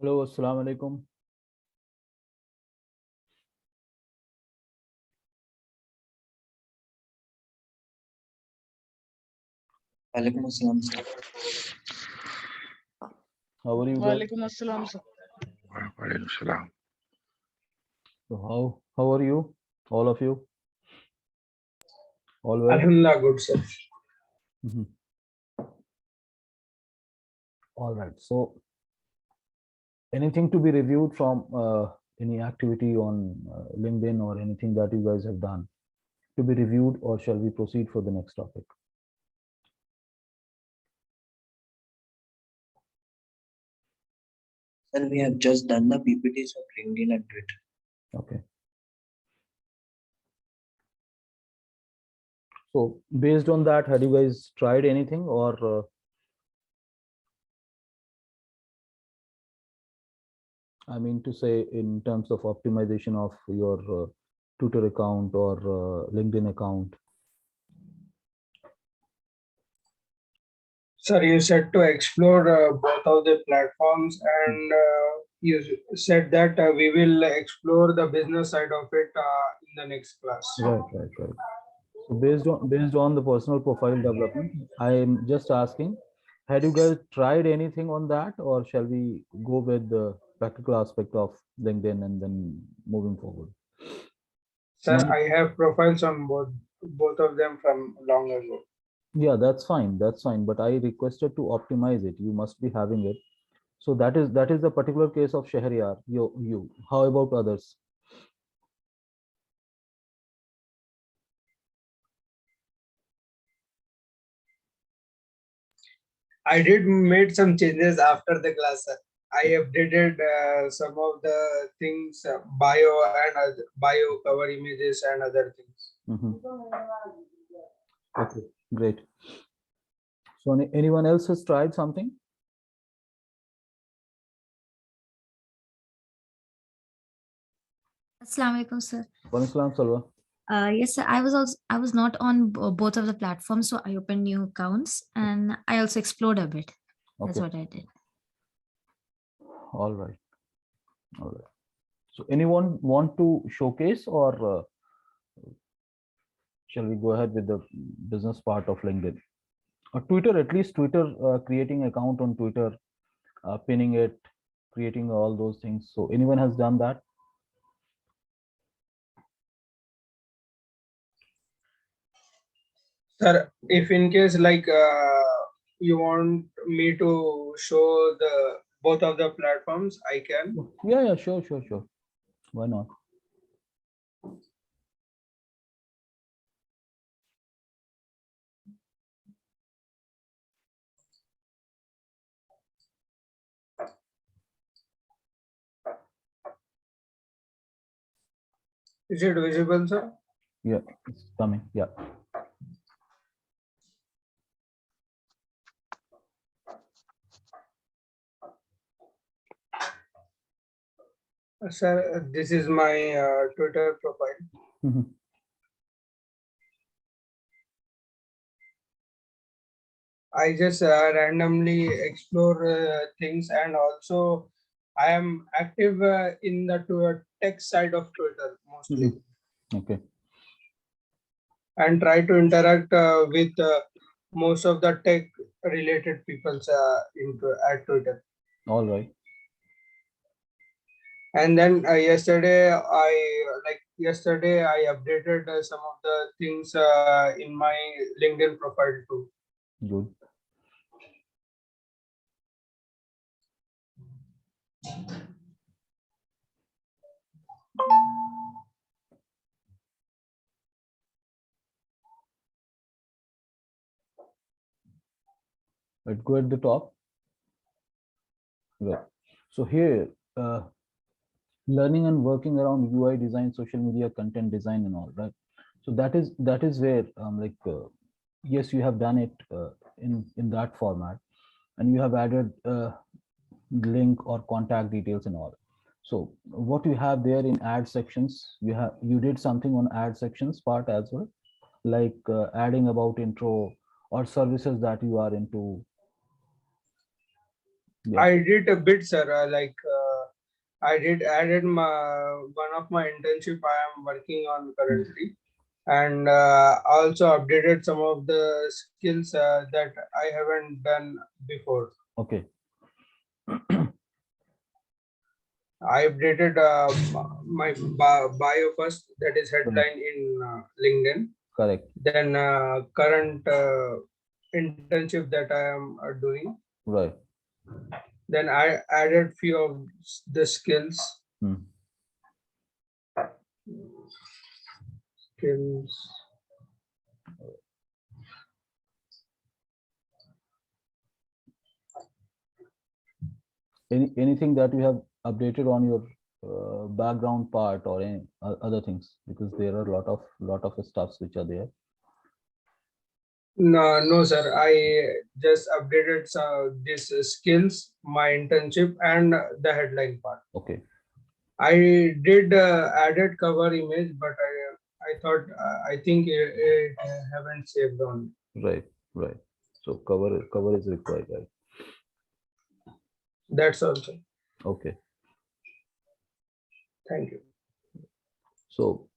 Hello, Assalamu alaikum. वालेकुम अस्सलाम sir. How are you guys? वालेकुम अस्सलाम सर। वालेकुम सलाम। So how are you? All of you? All well? Alhamdulillah, good sir. Mhm. All right. So anything to be reviewed from any activity on LinkedIn or anything that you guys have done to be reviewed, or shall we proceed for the next topic? Sir, we have just done the PPTs of LinkedIn and Twitter. Okay. So based on that, had you guys tried anything, or I mean to say in terms of optimization of your Twitter account or LinkedIn account? Sir, you said to explore both of the platforms, and you said that we will explore the business side of it in the next class. Right. So based on the personal profile development, I am just asking, had you guys tried anything on that, or shall we go with the practical aspect of LinkedIn and then moving forward? Sir, No? I have profiles on both of them from long ago. Yeah, that's fine. That's fine. But I requested to optimize it. You must be having it. So that is the particular case of Shahryar. You. How about others? I did made some changes after the class, sir. I updated some of the things, bio and bio cover images and other things. Mhm. Okay, great. So anyone else has tried something? Assalamu alaikum, sir. Salam, Salwa. Yes, sir. I was not on both of the platforms, so I opened new accounts and I also explored a bit. That's Okay. what I did. All right. All right. So anyone want to showcase, or shall we go ahead with the business part of LinkedIn or Twitter? At least Twitter, creating account on Twitter, pinning it, creating all those things. So anyone has done that? Sir, if in case like you want me to show the both of the platforms, I can. Yeah, sure. Why not? Is it visible, sir? Yeah, it's coming. Yeah. Sir, this is my Twitter profile. Mhm. I just randomly explore things, and also I am active in the tech side of Twitter mostly, Okay. and try to interact with most of the tech related peoples at Twitter. All right. And then yesterday I updated some of the things in my LinkedIn profile too. Good. Let's go at the top. Right. So here, learning and working around UI design, social media content design, and all, right? So that is where yes, you have done it in that format, and you have added link or contact details and all. So what you have there in ad sections, you did something on ad sections part as well, like adding about intro or services that you are into. Yeah. I did a bit, sir. I did added one of my internship I am working on currently, and also updated some of the skills that I haven't done before. Okay. I updated my bio first, that is headline in LinkedIn. Correct. Then current internship that I am doing. Right. Then I added few of the skills. Hmm. Skills. Anything that you have updated on your background part or any other things, because there are a lot of stuffs which are there. No, no, sir. I just updated these skills, my internship, and the headline part. Okay. I did added cover image, but I thought I think it haven't saved on. Right. Right. So cover is required, right? That's also. Okay. Thank you. So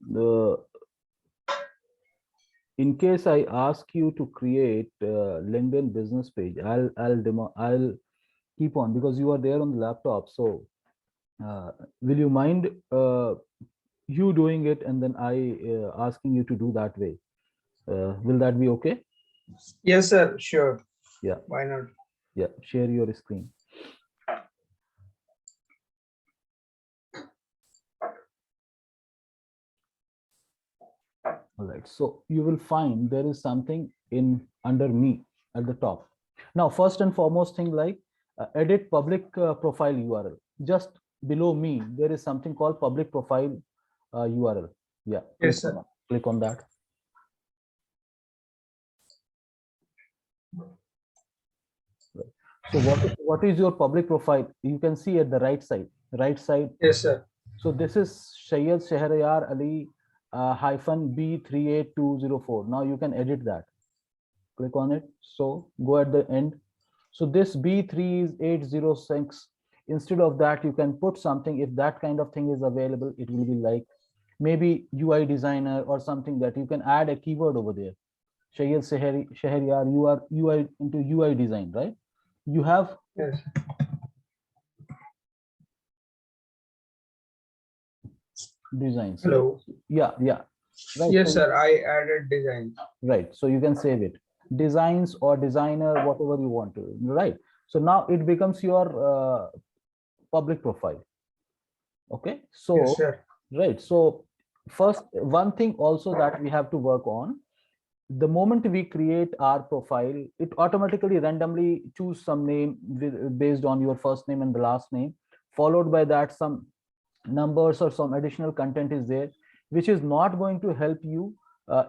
in case I ask you to create LinkedIn business page, I'll keep on, because you are there on the laptop. So will you mind you doing it and then I asking you to do that way? Will that be okay? Yes, sir. Sure. Yeah. Why not? Yeah. Share your screen. All right. So you will find there is something in under me at the top. Now, first and foremost thing, like edit public profile URL. Just below me, there is something called public profile URL. Yeah. Yes, sir. Click on that. Right. So what is your public profile? You can see at the right side. Right side. Yes, sir. So this is Syed Shahryar Ali hyphen B38204. Now you can edit that. Click on it. So go at the end. So this B3806, instead of that, you can put something. If that kind of thing is available, it will be like maybe UI designer or something, that you can add a keyword over there. Syed Shahryar, you are UI into UI design, right? You have Yes. designs. Hello. Right? Yeah, yeah. Right. Yes, So, sir. I added design. right. So you can save it. Designs or designer, whatever you want to. Right. So now it becomes your public profile. Okay. So Yes, sir. right. So first, one thing also that we have to work on, the moment we create our profile, it automatically randomly choose some name based on your first name and the last name, followed by that some numbers or some additional content is there, which is not going to help you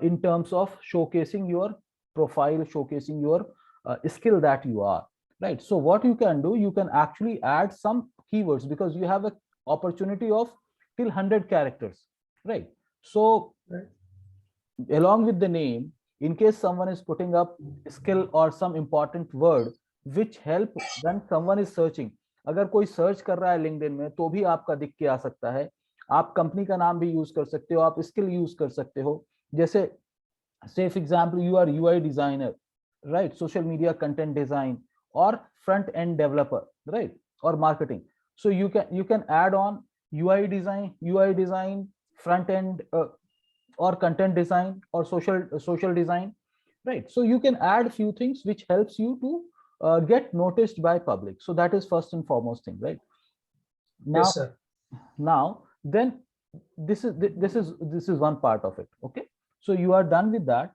in terms of showcasing your profile, showcasing your skill that you are, right? So what you can do, you can actually add some keywords, because you have a opportunity of till 100 characters, right? So Right. along with the name, in case someone is putting up skill or some important word which help when someone is searching, अगर कोई search कर रहा है LinkedIn में तो भी आपका दिख के आ सकता है, आप कंपनी का नाम भी यूज कर सकते हो, आप स्किल यूज कर सकते हो, जैसे say for example you are UI designer, right, social media content design or front end developer, right, or marketing. So you can add on UI design, front end or content design or social design, right? So you can add few things which helps you to get noticed by public. So that is first and foremost thing, right? Now, Yes, sir. Then this is one part of it. Okay, so you are done with that,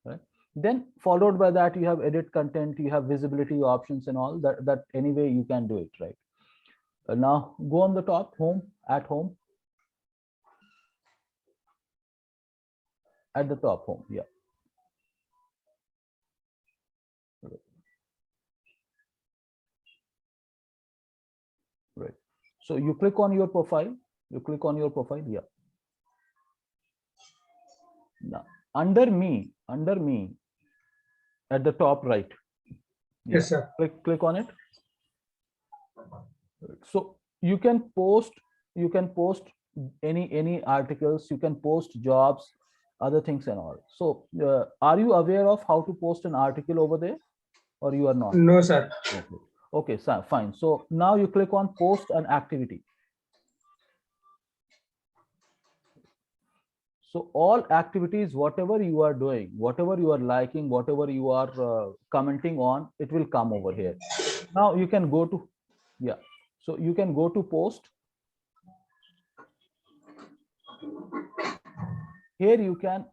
right? Then followed by that you have edit content, you have visibility options and all that anyway you can do it, right? Now go on the top, home, at home, at the top, home. Yeah. Right. So you click on your profile. Yeah. Now under me, at the top right. Yeah. Yes, sir. Click on it. So you can post any articles, you can post jobs, other things and all. So are you aware of how to post an article over there, or you are not? No, sir. Okay, okay, so fine. So now you click on post an activity. So all activities, whatever you are doing, whatever you are liking, whatever you are commenting on, it will come over here. Now you can go to, yeah. So you can go to post. Here you can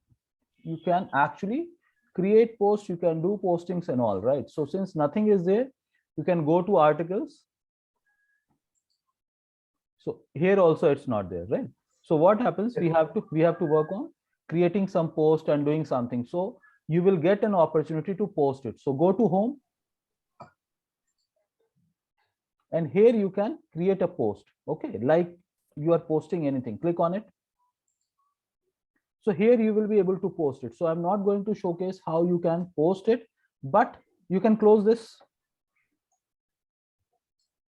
actually create posts, you can do postings and all, right? So since nothing is there, you can go to articles. So here also it's not there, right? So what happens, we have to work on creating some post and doing something. So you will get an opportunity to post it. So go to home, and here you can create a post. Okay, like you are posting anything, click on it. So here you will be able to post it. So I'm not going to showcase how you can post it, but you can close this.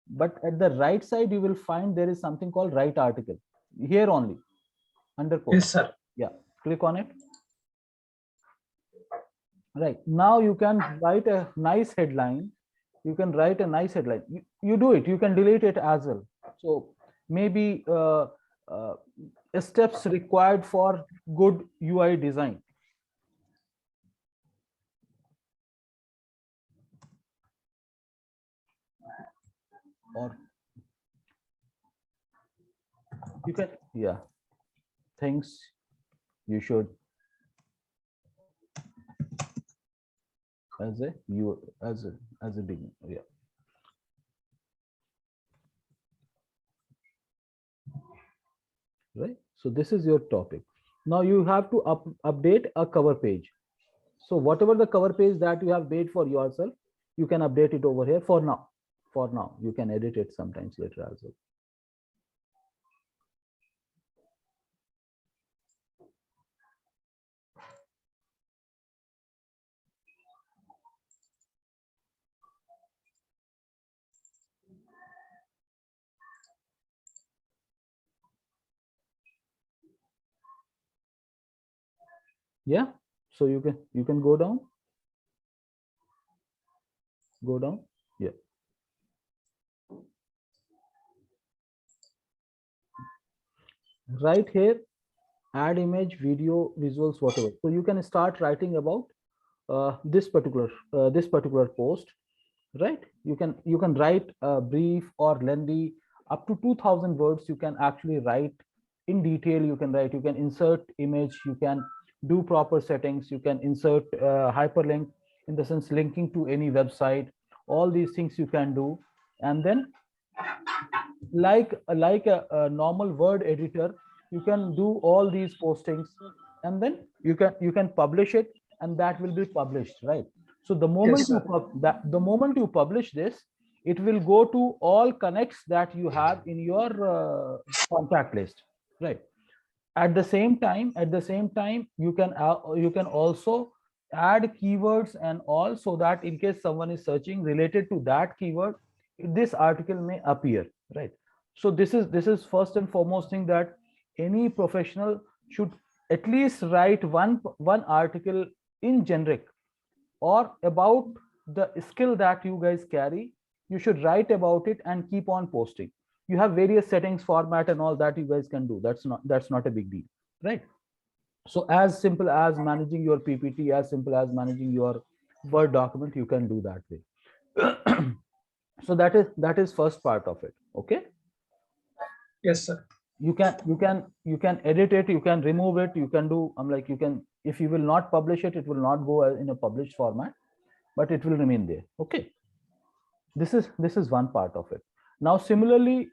But at the right side, you will find there is something called write article here only under post. Yes, sir. Yeah, click on it. Right now you can write a nice headline. You can write a nice headline. You do it. You can delete it as well. So maybe steps required for good UI design. Or you can, yeah, things you should as a beginner. Yeah. Right. So this is your topic. Now you have to update a cover page. So whatever the cover page that you have made for yourself, you can update it over here for now. For now, you can edit it sometimes later as well. Yeah. So you can go down. Go down. Yeah. Right here, add image, video, visuals, whatever. So you can start writing about this particular post, right? You can write a brief or lengthy up to 2000 words. You can actually write in detail. You can write, you can insert image, you can do proper settings, you can insert hyperlink, in the sense linking to any website. All these things you can do. And then like a normal word editor, you can do all these postings, and then you can publish it, and that will be published, right? So the moment Yes, sir. the moment you publish this, it will go to all connects that you have in your contact list, right? At the same time you can also add keywords and all, so that in case someone is searching related to that keyword, this article may appear, right? So this is first and foremost thing, that any professional should at least write one article in generic, or about the skill that you guys carry. You should write about it and keep on posting. You have various settings, format and all that you guys can do. That's not a big deal, right? So as simple as managing your PPT, as simple as managing your Word document, you can do that way. So that is first part of it. Okay, Yes, sir. you can edit it, you can remove it, you can do, I'm like, you can, if you will not publish it, it will not go in a published format, but it will remain there. Okay, this is one part of it. Now similarly,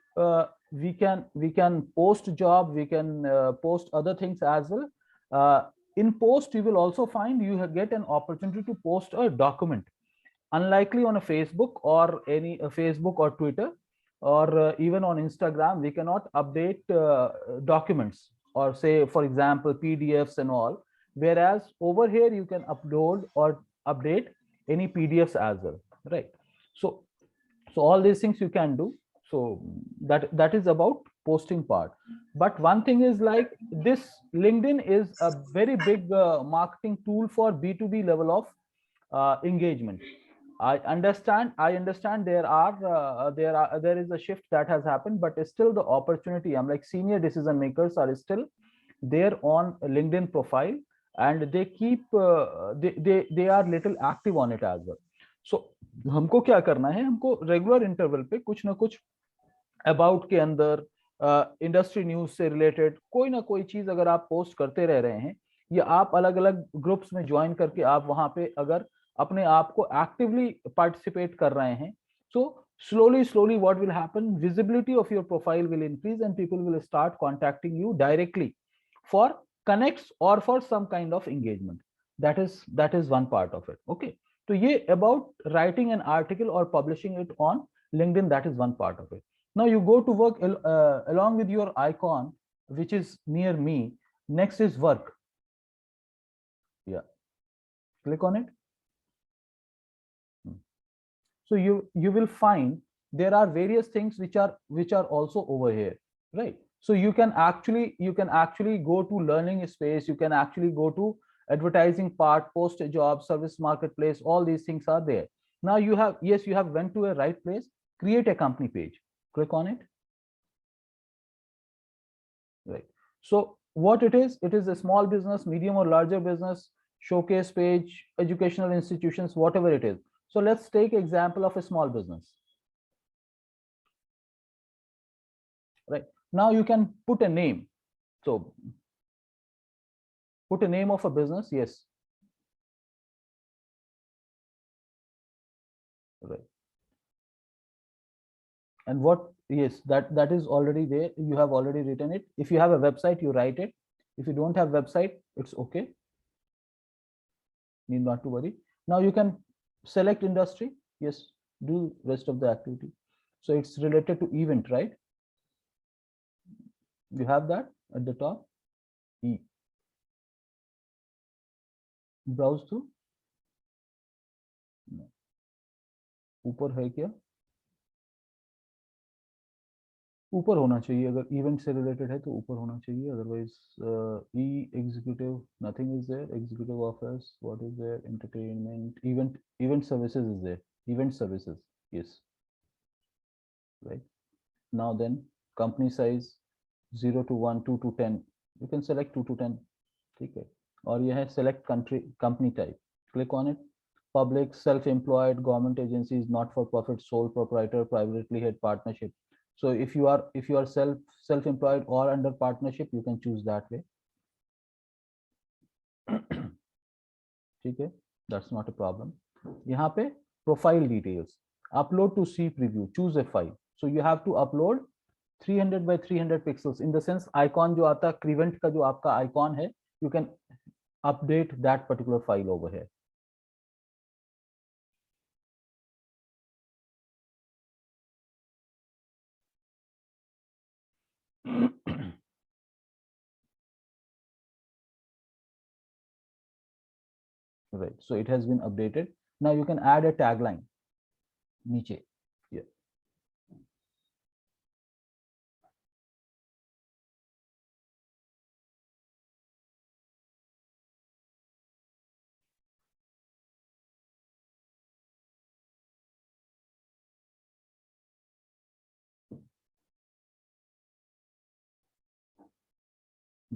we can post job, we can post other things as well. In post, you will also find get an opportunity to post a document. Unlikely on a Facebook or any Facebook or Twitter, or even on Instagram, we cannot update documents, or say for example PDFs and all. Whereas over here you can upload or update any PDFs as well, right? So all these things you can do. So that is about posting part. But one thing is like this, LinkedIn is a very big marketing tool for B2B level of engagement. I understand there is a shift that has happened, but still the opportunity, I'm like senior decision makers are still there on a LinkedIn profile, and they keep they are little active on it as well. So हमको क्या करना है, हमको regular interval पे कुछ ना कुछ about के अंदर इंडस्ट्री न्यूज से रिलेटेड कोई ना कोई चीज अगर आप पोस्ट करते रह रहे हैं, या आप अलग अलग ग्रुप्स में ज्वाइन करके आप वहां पे अगर अपने आप को एक्टिवली पार्टिसिपेट कर रहे हैं, so slowly what will happen, visibility of your profile will increase and people will start contacting you directly for connects or for some kind of engagement. That is one part of it. Okay, so ye about writing an article or publishing it on LinkedIn, that is one part of it. Now you go to work along with your icon, which is near me. Next is work. Yeah, click on it. So you will find there are various things which are also over here, right? So you can actually go to learning space, you can actually go to advertising part, post a job, service marketplace, all these things are there. Now you have went to a right place. Create a company page, click on it. Right, so what it is a small business, medium or larger business, showcase page, educational institutions, whatever it is. So let's take example of a small business. Right, now you can put a name. So put a name of a business. Yes, right. And what, yes, that is already there, you have already written it. If you have a website, you write it. If you don't have website, it's okay, need not to worry. Now you can select industry. Yes, do rest of the activity. So it's related to event, right? You have that at the top. Browse to, ऊपर है क्या? ऊपर होना चाहिए, अगर event से related है तो ऊपर होना चाहिए, otherwise E executive, nothing is there. Executive office, what is there? Entertainment, event services is there. Event services, yes, right. Now then company size 0 to 1, 2 to 10, you can select 2 to 10. ठीक है, और यह है select country, company type, click on it. Public, self-employed, government agencies, not for profit, sole proprietor, privately held, partnership. So if you are self-employed or under partnership, you can choose that way. ठीक है, that's not a problem. यहाँ पे profile details, upload to C preview, choose a file. So you have to upload 300 by 300 pixels, in the sense icon जो आता है Crevent का जो आपका icon है, you can update that particular file over here. Right, so it has been updated. Now you can add a tagline niche. Yeah,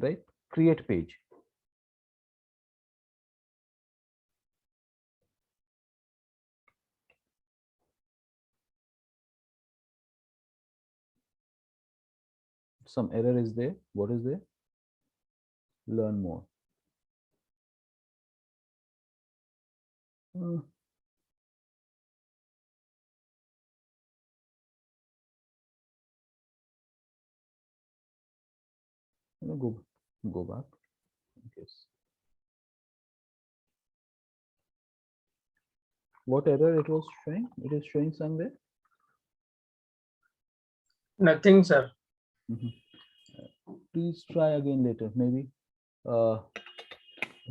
right, create page. Some error is there. What is there? Learn more. Go back. Yes. What error it was showing? It is showing somewhere. Nothing, sir. Please try again later. Maybe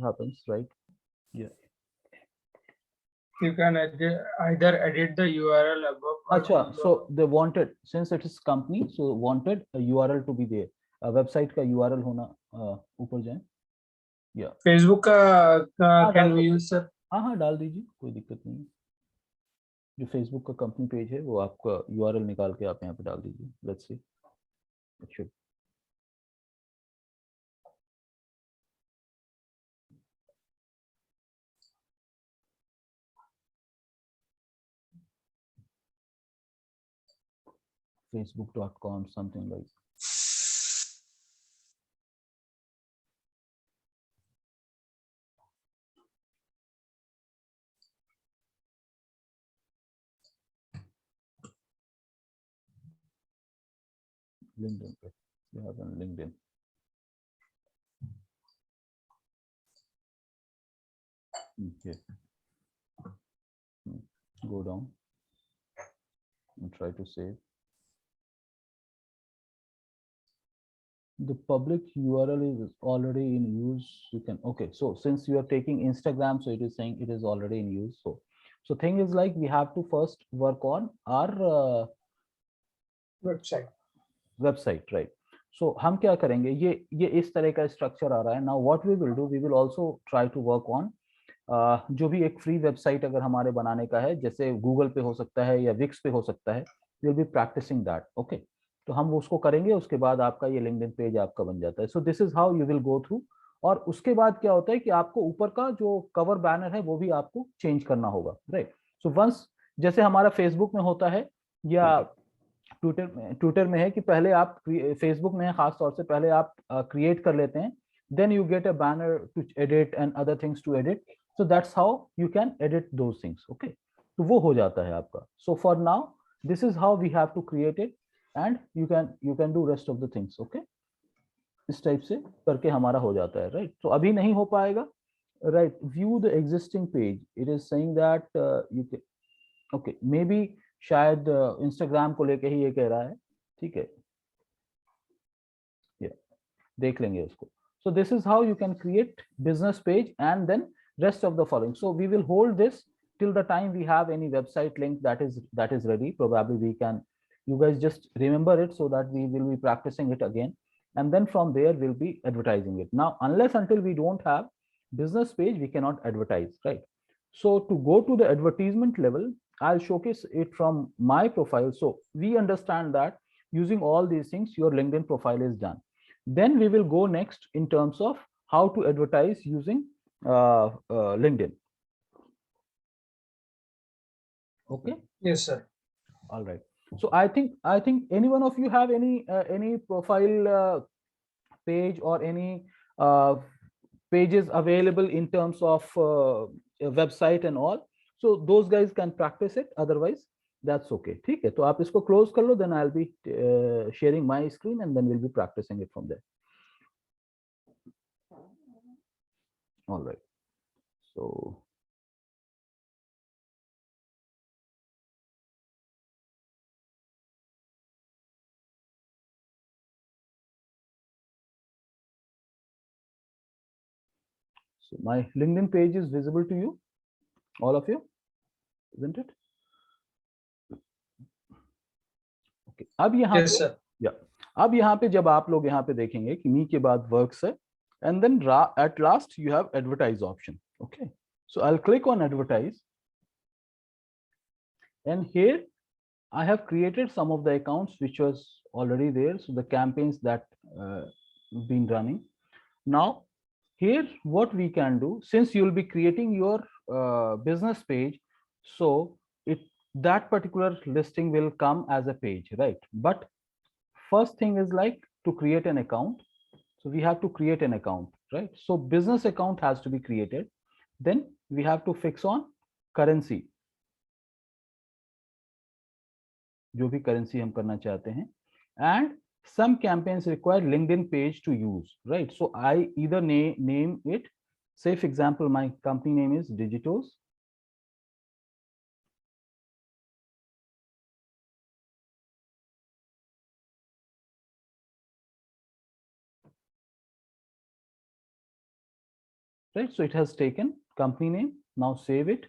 happens, right? Yeah. You can either edit the URL above or Acha, below. so they wanted, since it is company, so wanted a URL to be there. Website का URL होना ऊपर जाए. Yeah. Facebook हाँ, can डाल we दो. use, sir? हाँ डाल दीजिए, कोई दिक्कत नहीं है. जो फेसबुक का कंपनी पेज है वो आपका URL निकाल के आप यहाँ पे डाल दीजिए. Let's see, it should. facebook.com, something like. LinkedIn. You have on LinkedIn. Okay. Go down and try to save. The public URL is already in use. You can, okay, so since you are taking Instagram, so it is saying it is already in use. So thing is like we have to first work on our Website. website, right? So हम क्या करेंगे, ये इस तरह का structure आ रहा है. Now what we will do, we will also try to work on जो भी एक फ्री वेबसाइट अगर हमारे बनाने का है, जैसे गूगल पे हो सकता है या विक्स पे हो सकता है, will be practising that. Okay, तो हम उसको करेंगे. उसके बाद आपका ये लिंक्डइन पेज आपका बन जाता है. So this is how you will go through. और उसके बाद क्या होता है कि आपको ऊपर का जो कवर बैनर है वो भी आपको चेंज करना होगा, राइट? सो वंस, जैसे हमारा फेसबुक में होता है या ट्विटर में है कि पहले आप, फेसबुक में खास तौर से पहले आप क्रिएट कर लेते हैं, then you get a banner to edit and other things to edit. So that's how you can edit those things. Okay, तो वो हो जाता है आपका. So for now this is how we have to create it, and you can do rest of the things. Okay, इस type से करके हमारा हो जाता है, राइट? तो अभी नहीं हो पाएगा, right? View the existing page, it is saying that you can, okay, may be शायद इंस्टाग्राम को लेके ही ये कह रहा है. ठीक है, देख लेंगे उसको. So this is how you can create business page and then rest of the following. So we will hold this till the time we have any website link that is ready. Probably we can, you guys just remember it so that we will be practicing it again, and then from there we'll be advertising it. Now unless until we don't have business page, we cannot advertise, right? So to go to the advertisement level, I'll showcase it from my profile. So we understand that using all these things your LinkedIn profile is done. Then we will go next in terms of how to advertise using LinkedIn. Okay. Yes, sir. All right. So I think any one of you have any profile page or any pages available in terms of a website and all. So those guys can practice it. Otherwise, that's okay. ठीक है, तो आप इसको close कर लो. Then I'll be sharing my screen and then we'll be practicing it from there. All right. So my LinkedIn page is visible to you, all of you, isn't it? Okay. अब यहाँ Yes, पे, sir. yeah, अब यहाँ पे जब आप लोग यहाँ पे देखेंगे कि me के बाद works है, and then at last you have advertise option. Okay, so I'll click on advertise, and here I have created some of the accounts which was already there. So the campaigns that been running. Now here what we can do, since you'll be creating your business page, so that particular listing will come as a page, right? But first thing is like to create an account. So we have to create an account, right? So business account has to be created. Then we have to fix on currency, जो भी currency हम करना चाहते हैं, and some campaigns require LinkedIn page to use, right? So I either name it, say for example my company name is Digitos. Right, so it has taken company name. Now save it.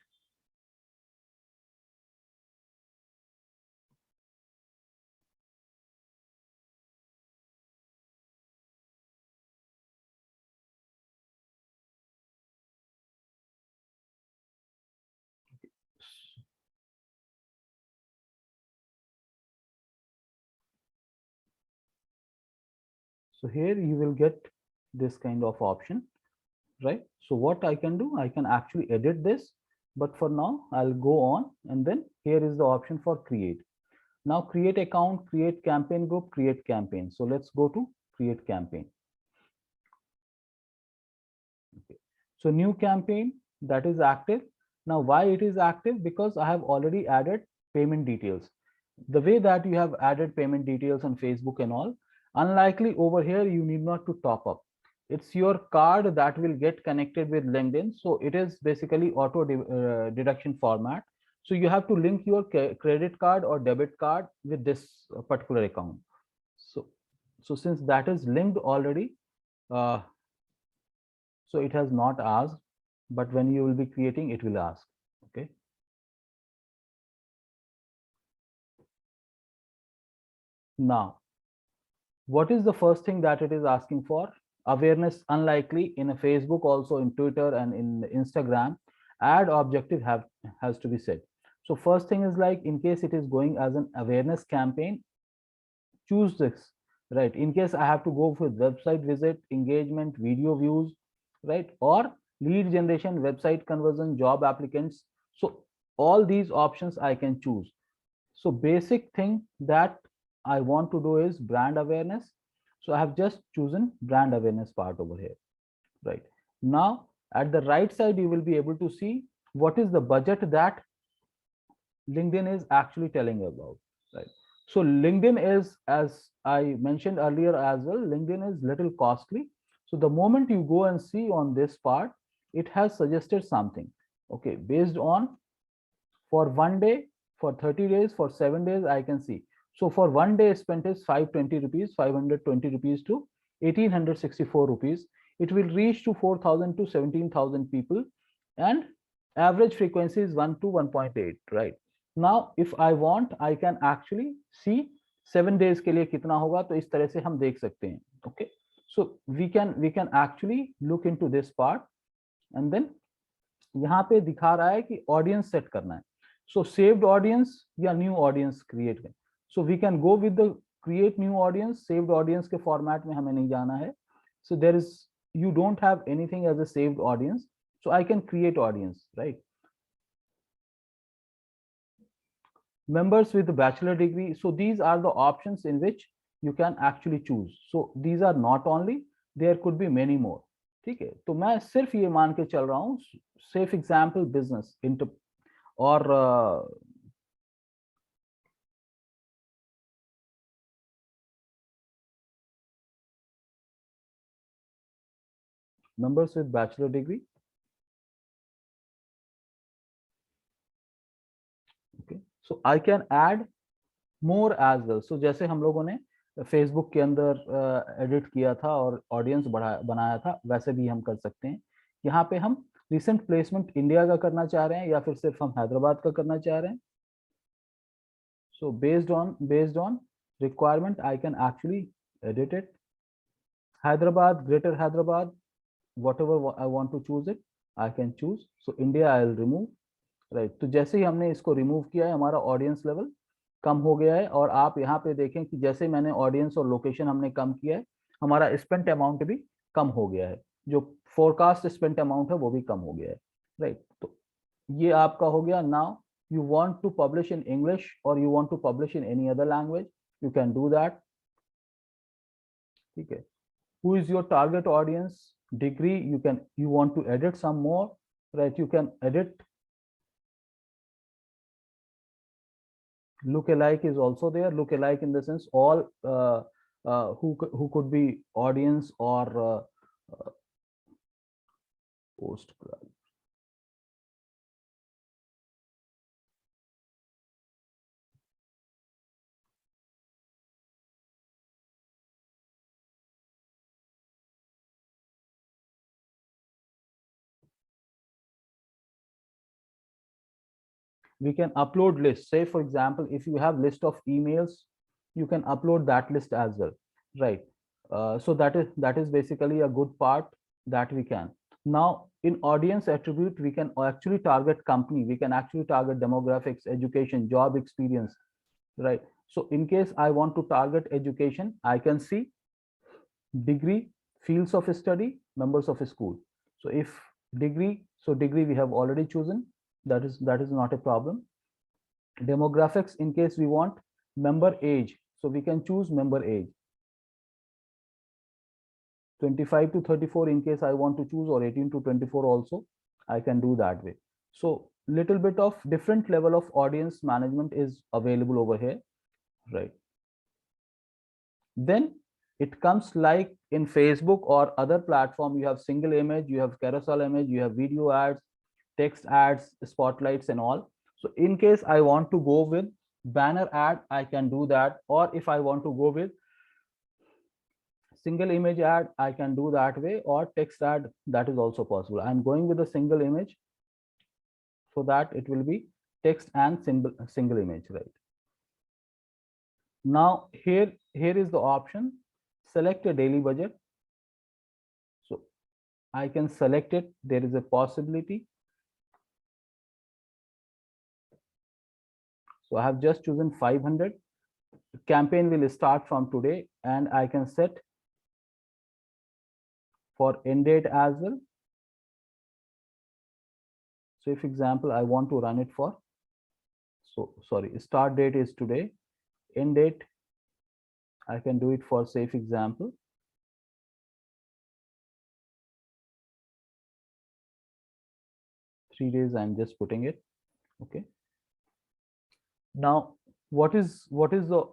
So here you will get this kind of option, right? So what I can do, I can actually edit this, but for now I'll go on, and then here is the option for create. Now create account, create campaign group, create campaign. So let's go to create campaign. Okay. So new campaign that is active. Now why it is active? Because I have already added payment details. The way that you have added payment details on Facebook and all, unlikely over here you need not to top up. It's your card that will get connected with LinkedIn. So it is basically auto deduction format. So you have to link your credit card or debit card with this particular account. So since that is linked already, so it has not asked, but when you will be creating, it will ask. Okay. Now, what is the first thing that it is asking for? Awareness, unlikely in a Facebook, also in Twitter and in Instagram. Ad objective has to be set. So first thing is like, in case it is going as an awareness campaign, choose this, right? In case I have to go with website visit, engagement, video views, right? Or lead generation, website conversion, job applicants. So all these options I can choose. So basic thing that I want to do is brand awareness. So I have just chosen brand awareness part over here, right? Now at the right side, you will be able to see what is the budget that LinkedIn is actually telling about, right? So LinkedIn is, as I mentioned earlier as well, LinkedIn is little costly. So the moment you go and see on this part, it has suggested something, okay, based on for 1 day, for 30 days, for 7 days, I can see. So for 1 day spent is 520 rupees, 520 rupees to 1864 rupees. It will reach to 4,000 to 17,000 people, and average frequency is 1 to 1.8, right? Now if I want, I can actually see 7 days के लिए कितना होगा, तो इस तरह से हम देख सकते हैं. Okay, so we can actually look into this part, and then यहाँ पे दिखा रहा है कि ऑडियंस सेट करना है. सो सेव्ड ऑडियंस या न्यू ऑडियंस क्रिएट करें. So we can go with the create new audience. Saved audience के फॉर्मेट में हमें नहीं जाना है. सो देयर इज, you don't have anything as a saved audience, so I can create audience, right? Members with a bachelor degree. So these are the options in which you can actually choose. So these are not only, there could be many more. ठीक है, तो मैं सिर्फ ये मान के चल रहा हूँ, सेफ एग्जाम्पल बिजनेस इंटर और members with bachelor degree. Okay, so I can add more as well. So जैसे हम लोगों ने फेसबुक के अंदर एडिट किया था और ऑडियंस बनाया था, वैसे भी हम कर सकते हैं. यहाँ पे हम रिसेंट प्लेसमेंट इंडिया का करना चाह रहे हैं या फिर सिर्फ हम हैदराबाद का करना चाह रहे हैं. So based on requirement, I can actually edit it. Hyderabad, Greater Hyderabad, whatever I want to choose it, I can choose. So India I'll remove, right? तो जैसे ही हमने इसको रिमूव किया है, हमारा ऑडियंस लेवल कम हो गया है. और आप यहाँ पे देखें कि जैसे मैंने ऑडियंस और लोकेशन हमने कम किया है, हमारा स्पेंट अमाउंट भी कम हो गया है. जो फोरकास्ट स्पेंट अमाउंट है वो भी कम हो गया है, राइट? तो ये आपका हो गया. Now you want to publish in English or you want to publish in any other language, you can do that. Okay, who is your target audience? Degree, you want to edit some more, right? You can edit. Lookalike is also there. Lookalike in the sense all who could be audience or post. We can upload lists. Say for example, if you have list of emails, you can upload that list as well, right? So that is basically a good part that we can. Now in audience attribute, we can actually target company, we can actually target demographics, education, job experience, right? So in case I want to target education, I can see degree, fields of study, members of a school. So if degree, so degree we have already chosen, that is not a problem. Demographics, in case we want member age, so we can choose member age 25 to 34 in case I want to choose, or 18 to 24 also I can do that way. So little bit of different level of audience management is available over here, right? Then it comes like in Facebook or other platform, you have single image, you have carousel image, you have video ads, text ads, spotlights and all. So in case I want to go with banner ad, I can do that. Or if I want to go with single image ad, I can do that way, or text ad, that is also possible. I'm going with a single image, so that it will be text and single image, right? Now here is the option, select a daily budget. So I can select it. There is a possibility. So I have just chosen 500. Campaign will start from today, and I can set for end date as well. So if example I want to run it for, so sorry, start date is today, end date I can do it for safe example. $3 I'm just putting it. Okay. Now what is the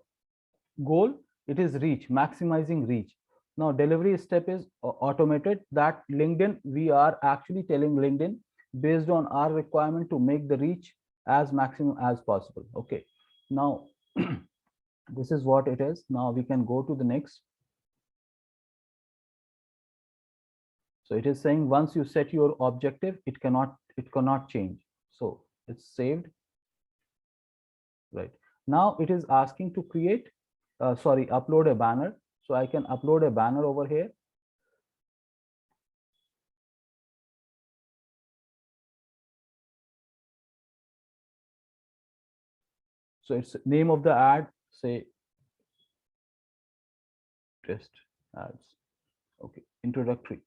goal? It is reach, maximizing reach. Now delivery step is automated, that LinkedIn, we are actually telling LinkedIn based on our requirement to make the reach as maximum as possible. Okay, now this is what it is. Now we can go to the next. So it is saying once you set your objective, it cannot change. So it's saved, right? Now it is asking to create upload a banner. So I can upload a banner over here. So it's name of the ad, say test ads. Okay, introductory.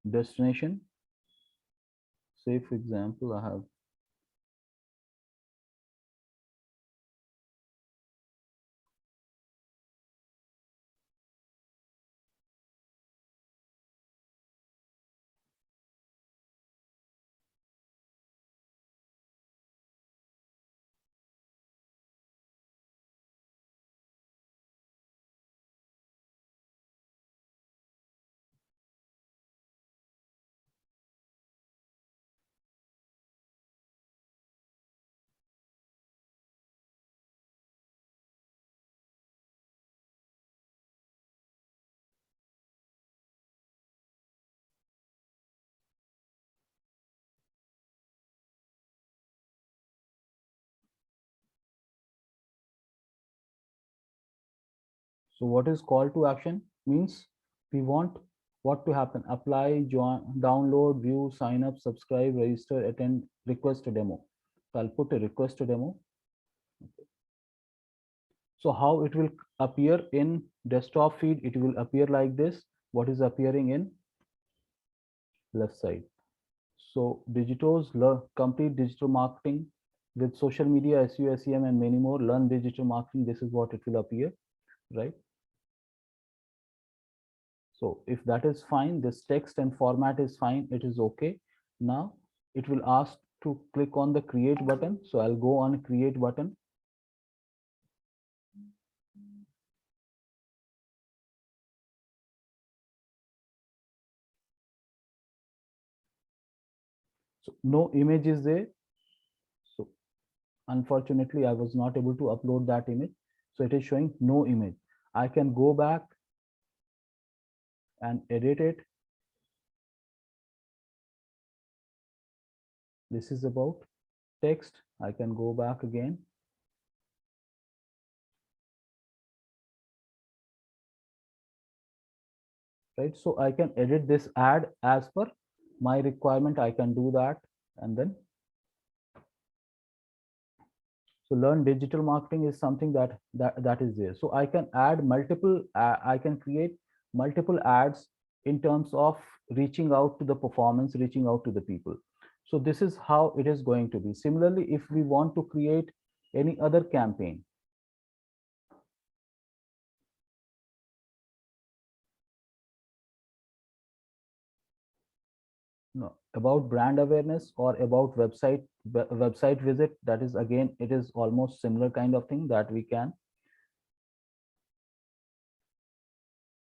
Destination. Say for example, I have so what is call to action means we want what to happen: apply, join, download, view, sign up, subscribe, register, attend, request a demo. So I'll put a request a demo. So how it will appear in desktop feed? It will appear like this. What is appearing in left side? So Digitos complete digital marketing with social media, SEO, SEM, and many more. Learn digital marketing. This is what it will appear, right? So if that is fine, this text and format is fine, it is okay. Now it will ask to click on the create button. So I'll go on create button. So no image is there. So unfortunately, I was not able to upload that image. So it is showing no image. I can go back and edit it. This is about text. I can go back again. right? So I can edit this ad as per my requirement. I can do that, and then so learn digital marketing is something that is there. So I can add multiple, I can create multiple ads in terms of reaching out to the performance, reaching out to the people. So this is how it is going to be. Similarly, if we want to create any other campaign, no, about brand awareness or about website visit, that is again, it is almost similar kind of thing that we can.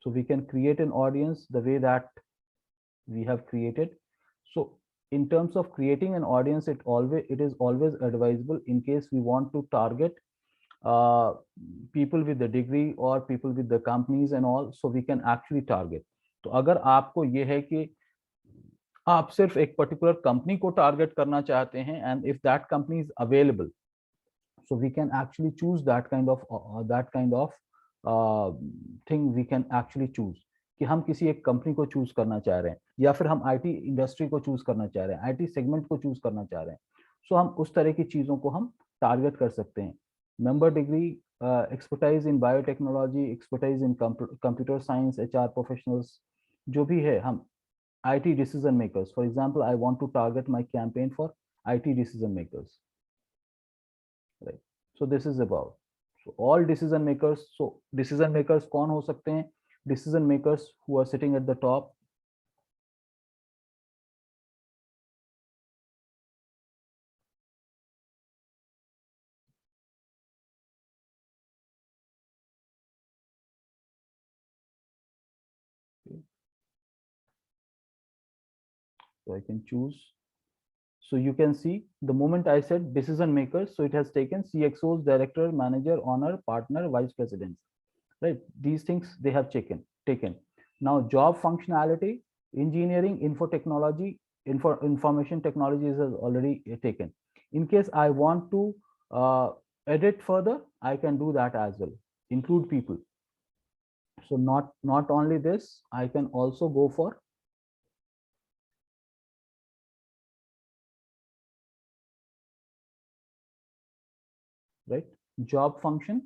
So we can create an audience the way that we have created. So in terms of creating an audience, it is always advisable in case we want to target uh, people with the degree or people with the companies and all, so we can actually target. तो अगर आपको ये है कि आप सिर्फ एक particular company को टारगेट करना चाहते हैं, and if that company is available, so we can actually choose that kind of thing we can actually choose कि हम किसी एक कंपनी को चूज करना चाह रहे हैं, या फिर हम आईटी इंडस्ट्री को चूज करना चाह रहे हैं, आईटी सेगमेंट को चूज करना चाह रहे हैं. सो हम उस तरह की चीजों को हम टारगेट कर सकते हैं. Member degree, expertise in biotechnology, expertise in computer science, HR professionals, जो भी है, हम IT decision makers. For example, I want to target my campaign for IT decision makers. Right. So this is about. So all decision makers. So decision makers कौन हो सकते हैं? Decision makers who are sitting at the top. Okay. So I can choose. So you can see the moment I said decision makers, so it has taken CXOs, director, manager, owner, partner, vice presidents, right? These things they have taken. Now job functionality, engineering, info technology, information technologies is already taken. In case I want to edit further, I can do that as well, include people. So not only this, I can also go for right job function,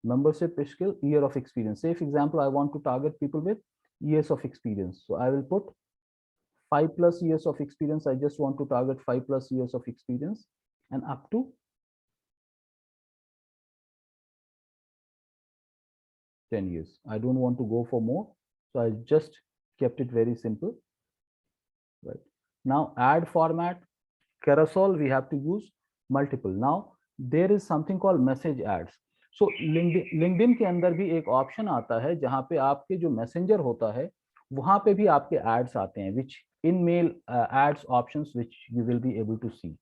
membership skill, year of experience. Say for example, I want to target people with years of experience, so I will put 5+ years of experience. I just want to target 5+ years of experience, and up to 10 years. I don't want to go for more, so I just kept it very simple. Right now, ad format, carousel, we have to use multiple. Now there is something called message ads. So LinkedIn के अंदर भी एक option आता है जहां पे आपके जो मैसेंजर होता है वहां पे भी आपके एड्स आते हैं, which in mail ads options which you will be able to see,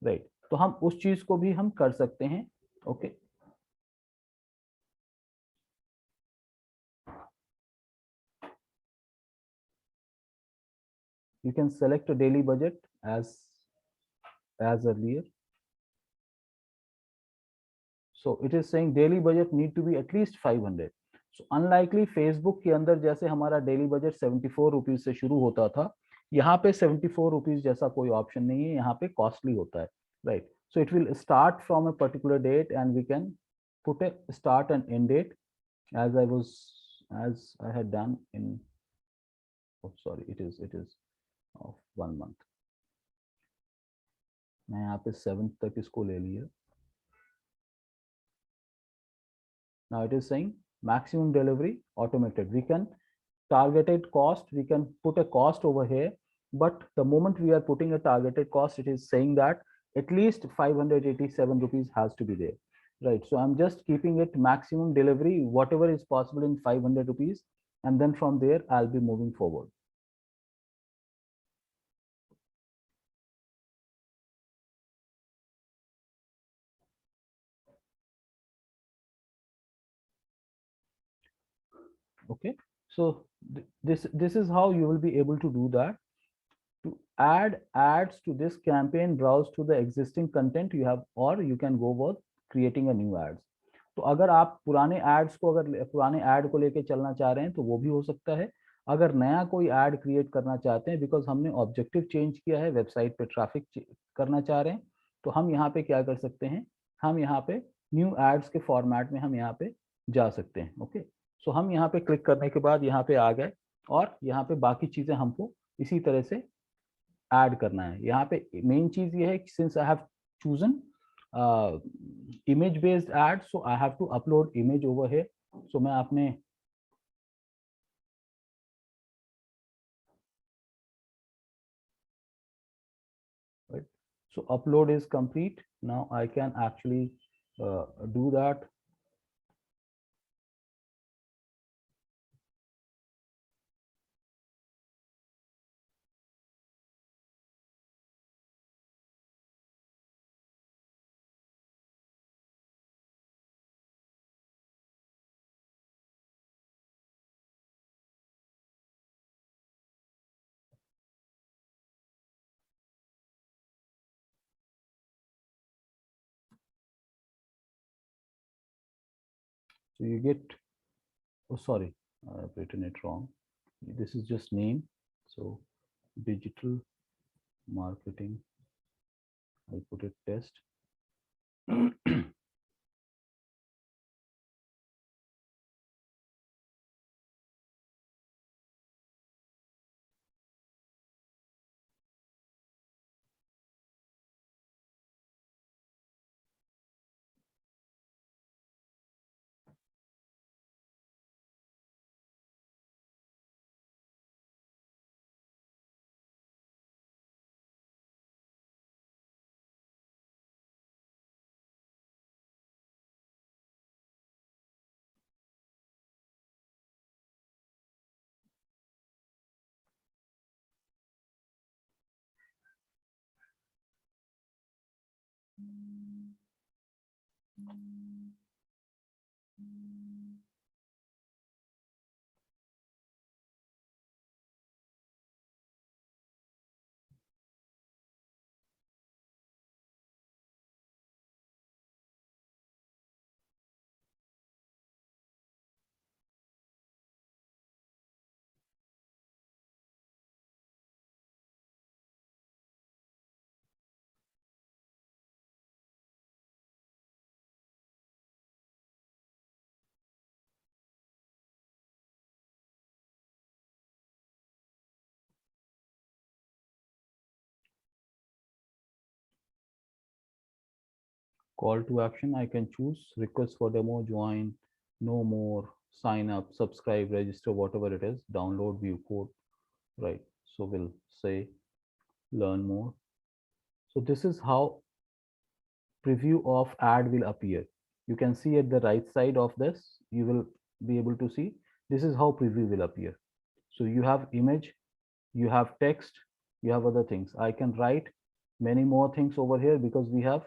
right? तो हम उस चीज को भी हम कर सकते हैं. Okay. You can select a daily budget as earlier. So it is saying daily budget need to be at least 500. So unlikely Facebook के अंदर जैसे हमारा daily budget 74 रुपीज से शुरू होता था, यहाँ पे 74 रुपीज जैसा कोई ऑप्शन नहीं है, यहाँ पे कॉस्टली होता है, right? So it will start from a particular date and we can put a start and end date as I had done in, oh sorry, it is of 1 month. मैं यहाँ पे 7th तक इसको ले लिया. Now it is saying maximum delivery automated. We can targeted cost, we can put a cost over here, but the moment we are putting a targeted cost, it is saying that at least 587 rupees has to be there, right? So I'm just keeping it maximum delivery, whatever is possible in 500 rupees, and then from there I'll be moving forward. Okay, so this is how you will be able to do that. To add ads to this campaign, browse to the existing content you have, or you can go with creating a new ads. तो अगर आप पुराने ads को, अगर पुराने add को लेके चलना चाह रहे हैं तो वो भी हो सकता है. अगर नया कोई ऐड क्रिएट करना चाहते हैं, बिकॉज हमने ऑब्जेक्टिव चेंज किया है, वेबसाइट पे ट्रैफिक करना चाह रहे हैं, तो हम यहाँ पे क्या कर सकते हैं, हम यहाँ पे न्यू एड्स के फॉर्मेट में हम यहाँ पे जा सकते हैं। ओके, सो हम यहाँ पे क्लिक करने के बाद यहाँ पे आ गए, और यहाँ पे बाकी चीजें हमको इसी तरह से ऐड करना है। यहाँ पे मेन चीज ये है कि since I have chosen image based ad, so I have to upload image over here. So मैं अपने right, so upload is complete. Now I can actually do that. So you get, oh sorry, I've written it wrong. This is just name. So digital marketing, I put it test. Call to action, I can choose request for demo, join, no more, sign up, subscribe, register, whatever it is, download, view code, right? So we'll say learn more. So this is how preview of ad will appear. You can see at the right side of this, you will be able to see this is how preview will appear. So you have image, you have text, you have other things. I can write many more things over here because we have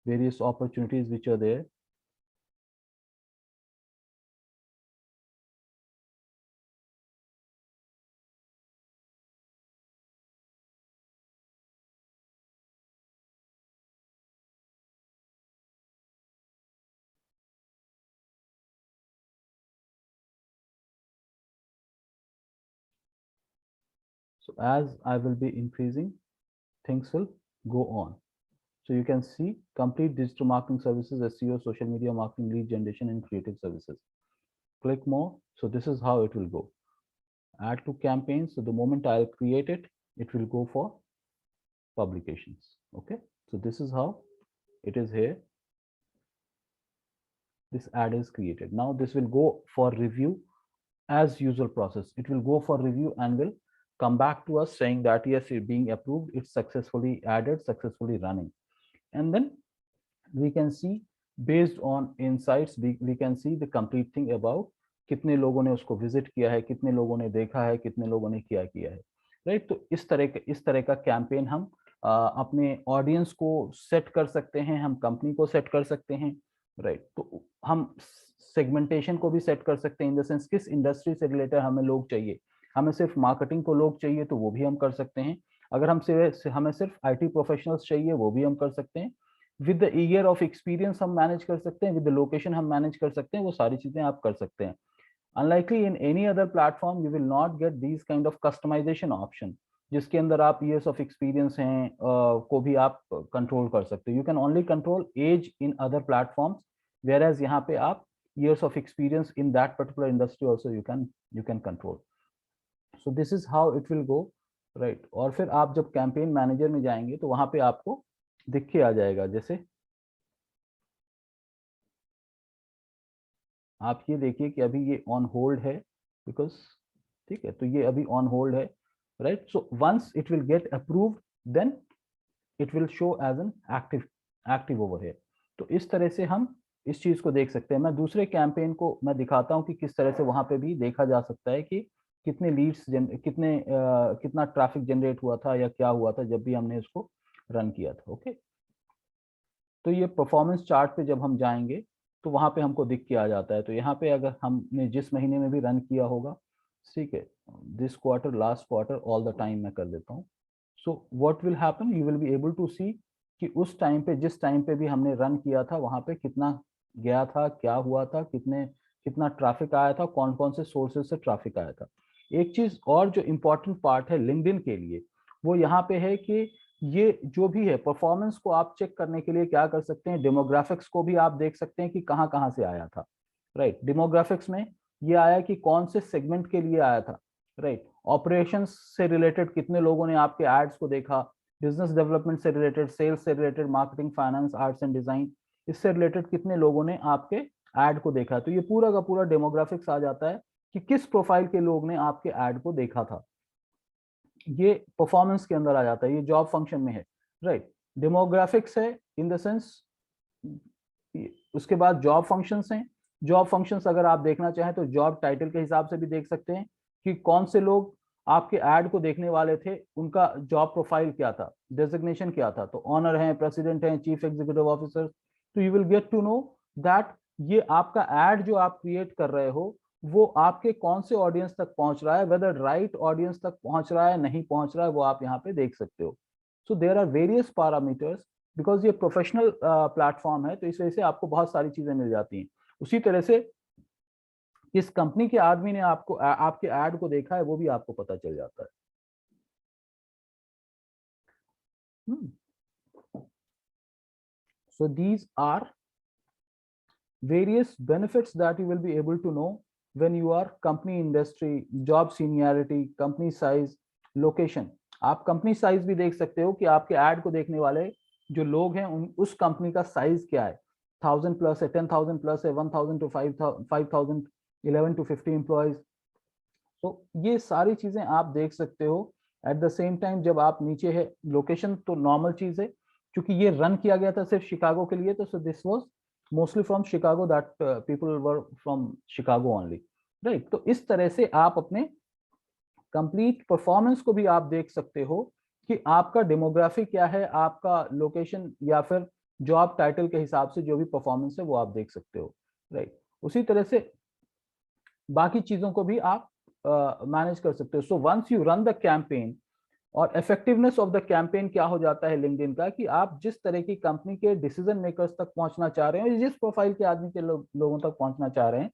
various opportunities which are there. So as I will be increasing, things will go on. So you can see complete digital marketing services, SEO, social media marketing, lead generation, and creative services. Click more. So this is how it will go. Add to campaigns. So the moment I'll create it, it will go for publications. Okay. So this is how it is here. This ad is created. Now this will go for review as usual process. It will go for review and will come back to us saying that yes, it's being approved, it's successfully added, successfully running. And then we can see based on insights, we can see the complete thing about कितने लोगों ने उसको visit किया है, कितने लोगों ने देखा है, कितने लोगों ने क्या किया है, राइट? तो इस तरह का कैंपेन हम अपने ऑडियंस को सेट कर सकते हैं, हम कंपनी को सेट कर सकते हैं, राइट? तो हम सेगमेंटेशन को भी सेट कर सकते हैं इन द सेंस किस इंडस्ट्री से रिलेटेड हमें लोग चाहिए, हमें सिर्फ मार्केटिंग को लोग चाहिए तो वो भी हम कर सकते हैं, अगर हमें सिर्फ आईटी प्रोफेशनल्स चाहिए वो भी हम कर सकते हैं, with the year of experience हम मैनेज कर सकते हैं, विद द लोकेशन हम मैनेज कर सकते हैं, वो सारी चीजें आप कर सकते हैं। Unlikely in any other platform you will not get these kind of customization option, जिसके अंदर आप years of experience हैं को भी आप कंट्रोल कर सकते हो. You can only control age in other platforms, whereas यहाँ पे आप years of experience in that particular industry also you can control. So this is how it will go, right? और फिर आप जब कैंपेन मैनेजर में जाएंगे तो वहां पे आपको दिख के आ जाएगा. जैसे आप ये देखिए कि अभी ये ऑन होल्ड है बिकॉज, ठीक है, तो ये अभी ऑन होल्ड है, right? So once it will get approved then it will show as an active over here. तो इस तरह से हम इस चीज को देख सकते हैं. मैं दूसरे कैंपेन को मैं दिखाता हूं कि किस तरह से वहां पे भी देखा जा सकता है कि कितने लीड्स कितना ट्रैफिक जनरेट हुआ था या क्या हुआ था जब भी हमने इसको रन किया था. ओके, तो ये परफॉर्मेंस चार्ट पे जब हम जाएंगे तो वहां पे हमको दिख के आ जाता है. तो यहाँ पे अगर हमने जिस महीने में भी रन किया होगा, ठीक है, this quarter, last quarter, all the time मैं कर देता हूँ. So what will happen, you will be able to see कि उस टाइम पे, जिस टाइम पे भी हमने रन किया था वहां पे कितना गया था, क्या हुआ था, कितना ट्रैफिक आया था, कौन कौन से सोर्सेज से ट्रैफिक आया था. एक चीज और जो इम्पोर्टेंट पार्ट है लिंक्डइन के लिए, वो यहाँ पे है कि ये जो भी है परफॉर्मेंस को आप चेक करने के लिए क्या कर सकते हैं, डेमोग्राफिक्स को भी आप देख सकते हैं कि कहाँ से आया था, राइट? डेमोग्राफिक्स में ये आया कि कौन से सेगमेंट के लिए आया था, राइट? ऑपरेशंस से रिलेटेड कितने लोगों ने आपके एड्स को देखा, बिजनेस डेवलपमेंट से रिलेटेड, सेल्स से related, marketing, finance, arts and design, इससे रिलेटेड कितने लोगों ने आपके एड को देखा. तो ये पूरा का पूरा डेमोग्राफिक्स आ जाता है कि किस प्रोफाइल के लोग ने आपके एड को देखा था. ये परफॉर्मेंस के अंदर आ जाता है, ये जॉब फंक्शन में है, राइट? डेमोग्राफिक्स है इन द सेंस. उसके बाद जॉब फंक्शंस हैं. जॉब फंक्शंस अगर आप देखना चाहें तो जॉब टाइटल के हिसाब से भी देख सकते हैं कि कौन से लोग आपके एड को देखने वाले थे, उनका जॉब प्रोफाइल क्या था, डेजिग्नेशन क्या था. तो ऑनर है, प्रेसिडेंट है, चीफ एग्जीक्यूटिव ऑफिसर. तो you will get to know that ये आपका एड जो आप क्रिएट कर रहे हो वो आपके कौन से ऑडियंस तक पहुंच रहा है, वेदर राइट ऑडियंस तक पहुंच रहा है, नहीं पहुंच रहा है, वो आप यहाँ पे देख सकते हो. So there are various parameters, because ये प्रोफेशनल प्लेटफॉर्म है तो इस वजह से आपको बहुत सारी चीजें मिल जाती हैं. उसी तरह से किस कंपनी के आदमी ने आपके एड को देखा है वो भी आपको पता चल जाता है. So these are various benefits that you will be able to know when you are company industry, job seniority, company size, location. आप कंपनी साइज भी देख सकते हो कि आपके एड को देखने वाले जो लोग हैं उस कंपनी का साइज क्या है, 1000 प्लस है, 10,000 प्लस है, 1000 to 5,000, 11 to 50 एम्प्लॉयज. तो ये सारी चीजें आप देख सकते हो. एट द सेम टाइम जब आप नीचे है लोकेशन, तो नॉर्मल चीज है क्योंकि ये रन किया गया था सिर्फ शिकागो के लिए, तो so this was mostly from Chicago, that people were from Chicago only, right? तो इस तरह से आप अपने कंप्लीट परफॉर्मेंस को भी आप देख सकते हो कि आपका डेमोग्राफी क्या है, आपका लोकेशन या फिर जॉब टाइटल के हिसाब से जो भी परफॉर्मेंस है वो आप देख सकते हो, राइट? उसी तरह से बाकी चीजों को भी आप मैनेज कर सकते हो. So once you run the campaign, और इफेक्टिवनेस ऑफ द कैंपेन क्या हो जाता है लिंक्डइन का, कि आप जिस तरह की कंपनी के डिसीजन मेकर्स तक पहुंचना चाह रहे हैं, जिस प्रोफाइल के आदमी के लोगों तक पहुंचना चाह रहे हैं,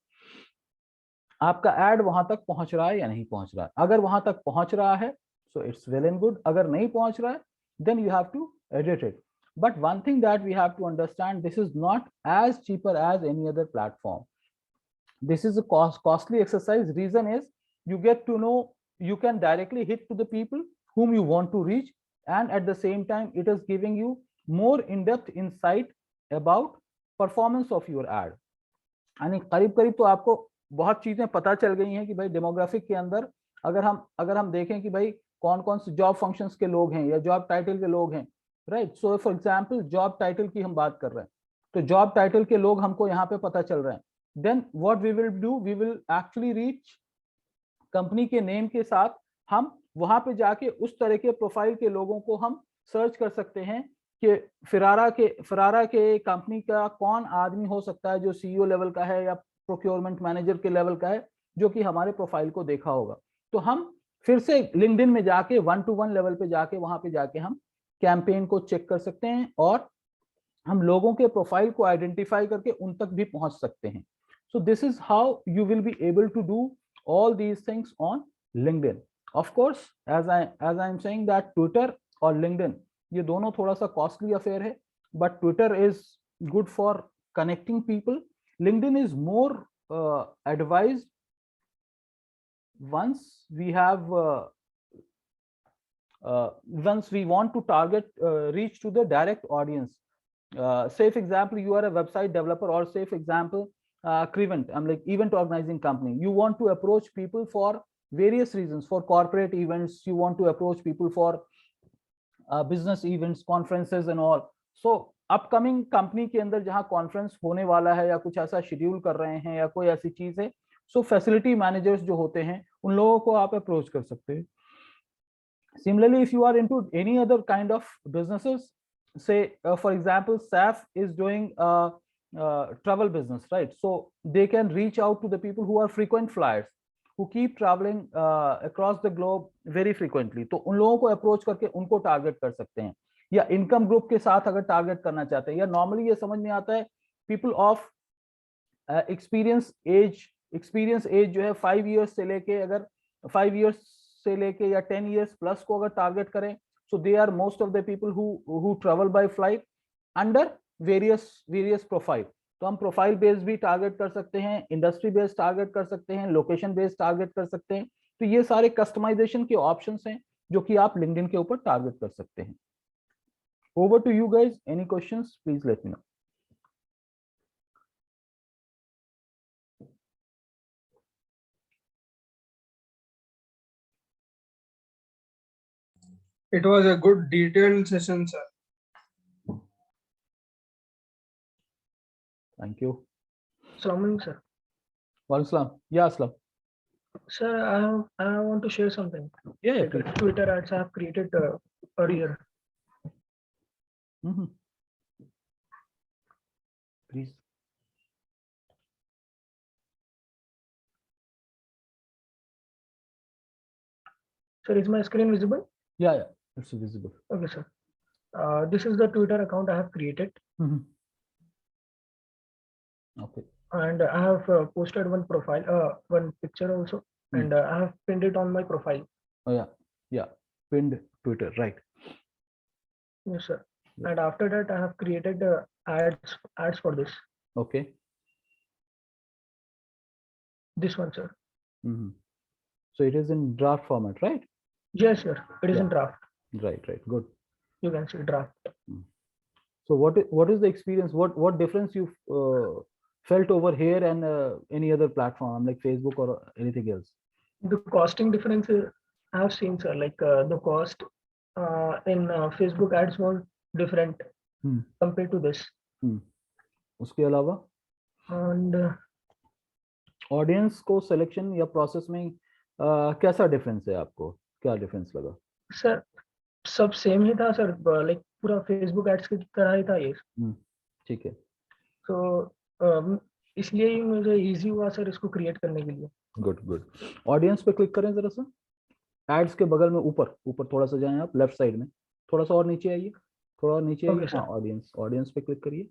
आपका एड वहां तक पहुंच रहा है या नहीं पहुंच रहा है. अगर वहां तक पहुंच रहा है so it's well and good. अगर नहीं पहुंच रहा है then you have to edit it. But one thing that we have to understand, this is not as cheaper as any other platform. This is a costly exercise. Reason is you get to know, you can directly hit to the people whom you want to reach, and at the same time it is giving you more in-depth insight about performance of your ad. यानी करीब तो आपको बहुत चीजें पता चल गई हैं कि भाई डेमोग्राफिक के अंदर अगर हम देखें कि भाई कौन कौन से जॉब फंक्शंस के लोग हैं या जॉब टाइटल के लोग हैं, right? So for example job title की हम बात कर रहे हैं, तो जॉब टाइटल के लोग हमको यहाँ पे पता चल रहे हैं. Then what we will do, we will actually reach company के नेम के साथ, हम वहां पे जाके उस तरह के प्रोफाइल के लोगों को हम सर्च कर सकते हैं कि फिरारा के कंपनी का कौन आदमी हो सकता है जो सीईओ लेवल का है या प्रोक्योरमेंट मैनेजर के लेवल का है, जो कि हमारे प्रोफाइल को देखा होगा. तो हम फिर से लिंक्डइन में जाके 1-to-1 लेवल पे जाके वहां पे जाके हम कैंपेन को चेक कर सकते हैं और हम लोगों के प्रोफाइल को आइडेंटिफाई करके उन तक भी पहुंच सकते हैं. So this is how you will be able to do all these things on LinkedIn. Of course, as I'm saying that Twitter और LinkedIn ये दोनों थोड़ा सा कॉस्टली अफेयर है, but Twitter is good for connecting people. LinkedIn is more advised once we have once we want to target reach to the direct audience. Say for example you are a website developer, or say for example Crevent, I'm like event organizing company. You want to approach people for various reasons, for corporate events, you want to approach people for business events, conferences and all. So upcoming company के अंदर जहां conference होने वाला है या कुछ ऐसा schedule कर रहे हैं या कोई ऐसी चीज है, सो फैसिलिटी मैनेजर्स जो होते हैं उन लोगों को आप अप्रोच कर सकते हैं. Similarly, if you are into any other kind of businesses, say for example SAF is doing travel business, right? So they can reach out to the people who are frequent flyers, who keep traveling across the globe very frequently. तो उन लोगों को approach करके उनको target कर सकते हैं, या इनकम ग्रुप के साथ अगर टारगेट करना चाहते हैं, या नॉर्मली ये समझ में आता है पीपल ऑफ एक्सपीरियंस एज जो है 5 इयर्स से लेके, अगर 5 इयर्स से लेके या 10 इयर्स प्लस को अगर टारगेट करें, so they are most of the people who travel by flight under various profile. तो हम प्रोफाइल बेस्ड भी टारगेट कर सकते हैं, इंडस्ट्री बेस्ड टारगेट कर सकते हैं, लोकेशन बेस्ड टारगेट कर सकते हैं. तो ये सारे कस्टमाइजेशन के ऑप्शंस हैं जो कि आप लिंक्डइन के ऊपर टारगेट कर सकते हैं. Over to you guys. Any questions? Please let me know. It was a good detailed session, sir. Thank you. Assalamualaikum, sir. Walaikum salam. Yeah, Aslam. Sir, I want to share something. Yeah, Like please. Twitter ads I have created earlier. Mhm. Please. Sir, is my screen visible? Yeah, it's visible. Okay, sir. This is the Twitter account I have created, Mhm. Okay. and I have posted one profile, one picture also, and I have pinned it on my profile. Oh yeah. Pinned Twitter, right? Yes, sir. Yeah. And after that, I have created ads for this. Okay. This one, sir. Mhm. So it is in draft format, right? Yes, sir. It is in draft. Right. Good. You can see draft. So what is the experience? What difference you felt over here and any other platform like Facebook or anything else? The costing difference I have seen, sir. Like the cost in Facebook ads was different compared to this. उसके अलावा And audience को selection या process में कैसा difference है, आपको क्या difference लगा? सर सब सेम ही था सर, लाइक पूरा फेसबुक एड्स की तरह ही था ये. ठीक है. तो इसलिए ही मुझे इजी हुआ सर इसको क्रिएट करने के लिए. गुड. ऑडियंस पे क्लिक करें जरा सा, एड्स के बगल में ऊपर थोड़ा सा जाएं आप, लेफ्ट साइड में थोड़ा सा और नीचे आइए, थोड़ा और नीचे आइए. हाँ, ऑडियंस पे क्लिक करिए.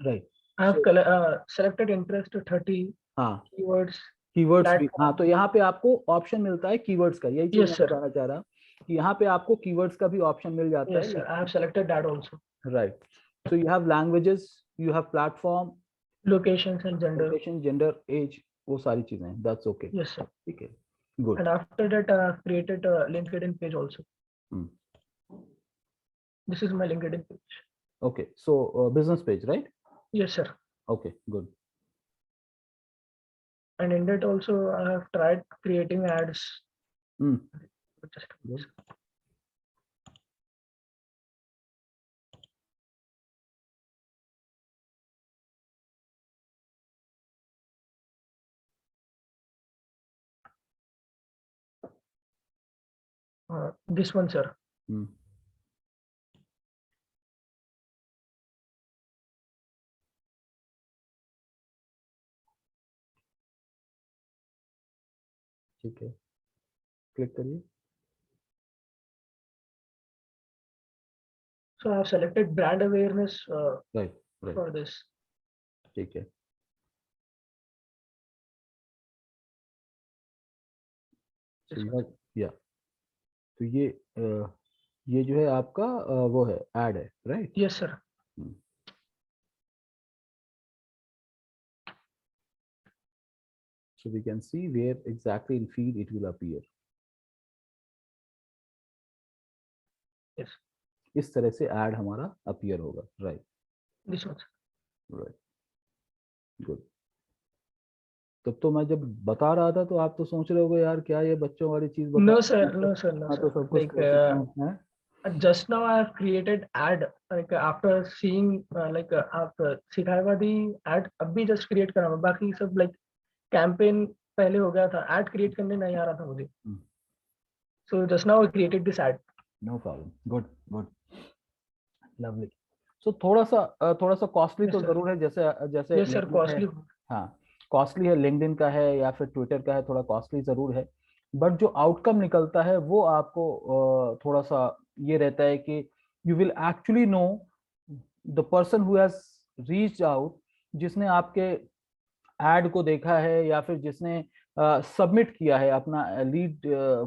Right. I have selected interest 30. हाँ, कीवर्ड्स भी. हाँ, तो यहाँ पे आपको ऑप्शन मिलता है कीवर्ड्स का. यही चीज मैं बताना चाह रहा कि यहाँ पे आपको कीवर्ड्स का भी ऑप्शन मिल जाता है. Yes sir, I have selected that also. Right. So you have languages, you have platform, locations and gender, age, वो सारी चीजें. That's okay. Yes sir. ठीक है. Good. And after that I have created a LinkedIn page also. This is my LinkedIn page. Okay. So business page, right? Yes sir. Okay, good. And in that also I have tried creating ads. Just Good. This one, sir. ठीक है, click करिए. So I have selected brand awareness Right. for this. ठीक है. या तो ये जो है आपका वो है एड है, right? Yes, sir. So we can see where exactly in feed it will appear. Yes. इस तरह से ऐड हमारा अपीयर होगा, right? This one. Right, good. तब तो मैं जब बता रहा था तो आप तो सोच रहे होगे यार क्या ये बच्चों वाली चीज बता No, रहे sir. हैं? No, sir. No, हाँ, तो sir. सब कुछ Like process है। just now I have created ad. Like after seeing like after सिखाया हुआ थी ad अभी just create करा हूँ। बाकी सब like campaign पहले हो गया था, ad create करने नहीं आ रहा था मुझे। So just now I created this ad. No problem, good good, lovely. So थोड़ा सा कॉस्टली Yes, तो sir. जरूर है, जैसे जैसे Yes, sir. LinkedIn है। Costly. हाँ, कॉस्टली है, लिंक्डइन का है या फिर ट्विटर का है, थोड़ा कॉस्टली जरूर है, बट जो आउटकम निकलता है वो आपको थोड़ा सा ये रहता है कि you will actually know the person who has reached out, जिसने आपके एड को देखा है या फिर जिसने सबमिट किया है अपना लीड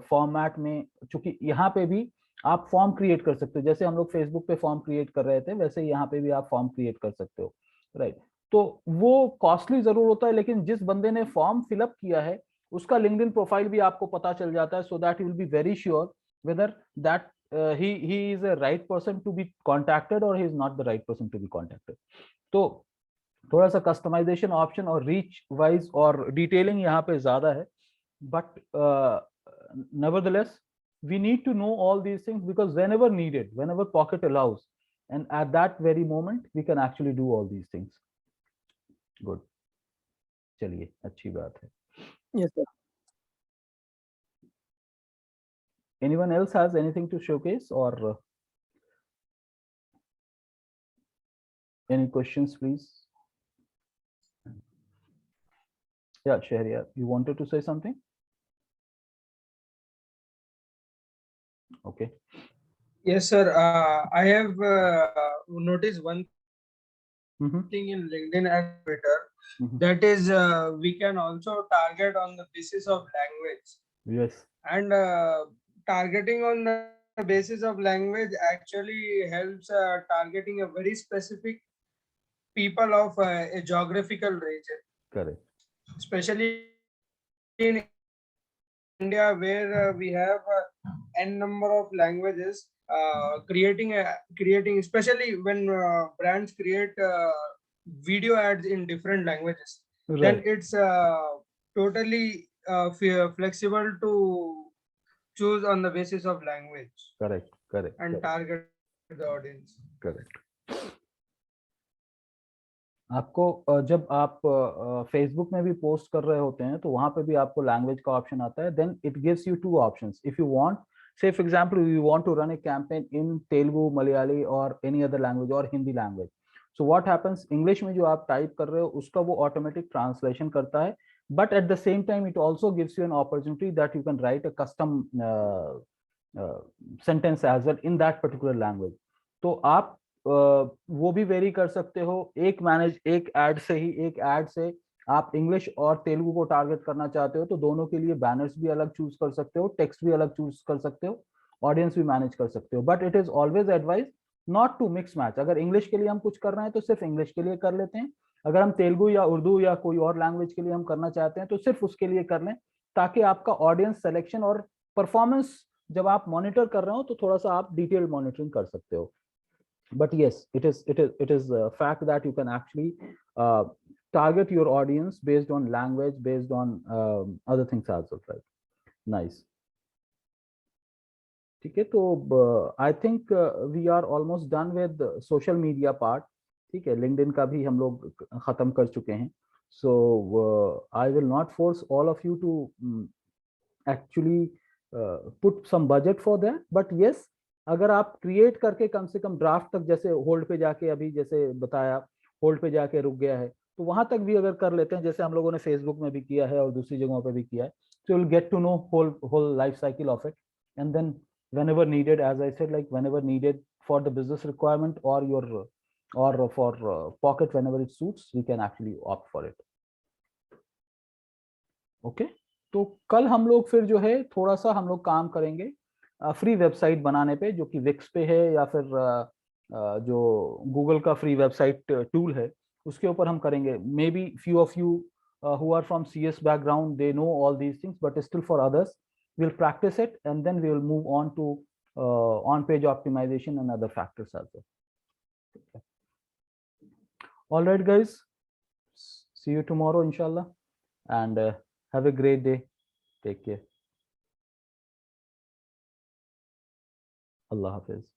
फॉर्मेट में। चूंकि यहाँ पे भी आप फॉर्म क्रिएट कर सकते हो, जैसे हम लोग फेसबुक पे फॉर्म क्रिएट कर रहे थे वैसे यहाँ पे भी आप फॉर्म क्रिएट कर सकते हो, राइट? तो वो कॉस्टली जरूर होता है, लेकिन जिस बंदे ने फॉर्म फिलअप किया है उसका लिंक्डइन प्रोफाइल भी आपको पता चल जाता है, so that you will be very sure whether that he is a right person to be contacted or he is not the right person to be contacted. तो थोड़ा सा कस्टमाइजेशन ऑप्शन और रीच वाइज और detailing यहाँ पे ज्यादा है, but nevertheless we need to know all these things because whenever needed, whenever pocket allows, and at that very moment we can actually do all these things. Good, चलिए अच्छी बात है। Yes, sir. Anyone else has anything to showcase or any questions, please? Yeah, Shahriar, you wanted to say something? Okay. Yes, sir. I have noticed one Mm-hmm. thing in LinkedIn and Twitter. Mhm. That is, we can also target on the basis of language. Yes. And targeting on the basis of language actually helps targeting a very specific people of a geographical region, Correct. especially in India, where we have n number of languages. Creating, especially when brands create video ads in different languages, then Right. it's totally flexible to choose on the basis of language Correct. Correct. and Correct. target the audience. Correct. आपको जब आप Facebook में भी post कर रहे होते हैं तो वहां पे भी आपको लैंग्वेज का ऑप्शन आता है, then it gives you two options. If you want, say for example you want to run a campaign in Telugu, Malayali or any other language or Hindi language, so what happens, English में जो आप type कर रहे हो उसका वो automatic translation करता है, but at the same time it also gives you an opportunity that you can write a custom sentence as well in that particular language. तो आप वो भी वेरी कर सकते हो, एक ऐड से आप इंग्लिश और तेलुगु को टारगेट करना चाहते हो तो दोनों के लिए बैनर्स भी अलग चूज कर सकते हो, टेक्स्ट भी अलग चूज कर सकते हो, ऑडियंस भी मैनेज कर सकते हो, but it is always advise not to mix match. अगर इंग्लिश के लिए हम कुछ कर रहे हैं तो सिर्फ इंग्लिश के लिए कर लेते हैं, अगर हम तेलुगु या उर्दू या कोई और लैंग्वेज के लिए हम करना चाहते हैं तो सिर्फ उसके लिए कर लें, ताकि आपका ऑडियंस सिलेक्शन और परफॉर्मेंस जब आप मॉनिटर कर रहे हो तो थोड़ा सा आप डिटेल मॉनिटरिंग कर सकते हो। But yes, it is a fact that you can actually target your audience based on language, based on other things as well, right? Nice. ठीक है, तो I think we are almost done with the social media part. ठीक है, LinkedIn का भी हम लोग खत्म कर चुके हैं, so I will not force all of you to actually put some budget for that, but yes, अगर आप क्रिएट करके कम से कम ड्राफ्ट तक, जैसे होल्ड पे जाके अभी जैसे बताया होल्ड पे जाके रुक गया है, तो वहां तक भी अगर कर लेते हैं जैसे हम लोगों ने फेसबुक में भी किया है और दूसरी जगहों पे भी किया है, so you'll get to know whole life cycle of it, and then whenever needed, as I said, like whenever needed for the business requirement or your or for pocket, whenever it suits, we can actually opt for it. Okay. तो कल हम लोग फिर जो है थोड़ा सा हम लोग काम करेंगे फ्री वेबसाइट बनाने पे, जो कि विक्स पे है या फिर जो गूगल का फ्री वेबसाइट टूल है उसके ऊपर हम करेंगे. May be few of you who are from CS background, they know all these things, but still for others, we'll practice it and then we will move on to on-page optimization and other factors as well. All right, guys. See you tomorrow, inshallah, and have a great day. Take care. Allah Hafiz.